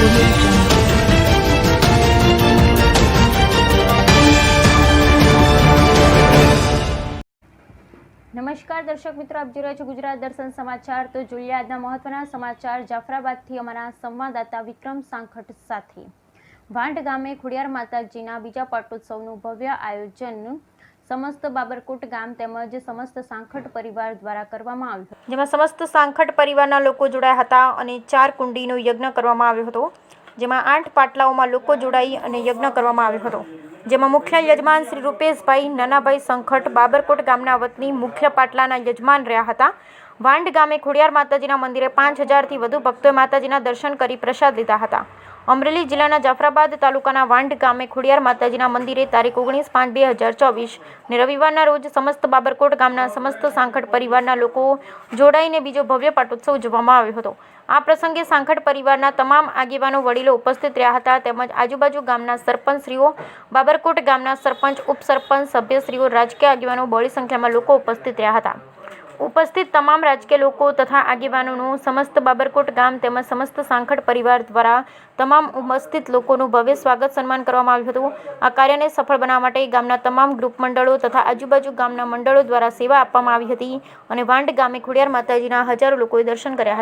નમસ્કાર દર્શક મિત્રો, આપ જોઈ રહ્યા છો ગુજરાત દર્શન સમાચાર। તો જોઈએ આજના મહત્વના સમાચાર જાફરાબાદથી અમારા સંવાદદાતા વિક્રમ સાંખટ સાથે। વાંઢ ગામે ખોડિયાર માતાજીના બીજા પાટોત્સવનું ભવ્ય આયોજન સમસ્ત બાબરકોટ ગામ તેમજ સમસ્ત સાંખટ પરિવાર દ્વારા કરવામાં આવ્યું હતું, જેમાં સમસ્ત સાંખટ પરિવારના લોકો જોડાયા હતા અને 4 કુંડીનો યજ્ઞ કરવામાં આવ્યો હતો, જેમાં 8 પાટલાઓમાં લોકો જોડાઈ અને યજ્ઞ કરવામાં આવ્યો હતો, જેમાં મુખ્ય યજમાન શ્રી રૂપેશભાઈ નાનાભાઈ સંખટ બાબરકોટ ગામના વતની મુખ્ય પાટલાના યજમાન રહ્યા હતા। વાંઢ ગામે ખોડિયાર માતાજીના મંદિરે 5000થી વધુ ભક્તોએ માતાજીના દર્શન કરી પ્રસાદ લીધા હતા। અમરેલી જિલ્લાના જાફરાબાદ તાલુકાના વાંઢ ગામે ખોડિયાર માતાજીના મંદિરે તારીખ 19/5/2024 ને રવિવારના રોજ સમસ્ત બાબરકોટ ગામના સમસ્ત સાંખટ પરિવારના લોકો જોડાઈને બીજો ભવ્ય પાટોત્સવ ઉજવવામાં આવ્યો હતો। આ પ્રસંગે સાંખટ પરિવારના તમામ આગેવાનો વડીલો ઉપસ્થિત રહ્યા હતા, તેમજ આજુબાજુ ગામના સરપંચશ્રીઓ, બાબરકોટ ગામના સરપંચ, ઉપસરપંચ, સભ્યશ્રીઓ, રાજકીય આગેવાનો બહોળી સંખ્યામાં લોકો ઉપસ્થિત રહ્યા હતા। ઉપસ્થિત તમામ રાજકીય લોકો તથા આગેવાનોનું સમસ્ત બાબરકોટ ગામ તેમજ સમસ્ત સાંખટ પરિવાર દ્વારા તમામ ઉપસ્થિત લોકોનું ભવ્ય સ્વાગત સન્માન કરવામાં આવ્યું હતું। આ કાર્યને સફળ બનાવવા માટે ગામના તમામ ગ્રુપ મંડળો તથા આજુબાજુ ગામના મંડળો દ્વારા સેવા આપવામાં આવી હતી અને વાંઢ ગામે ખોડિયાર માતાજીના હજારો લોકોએ દર્શન કર્યા હતા।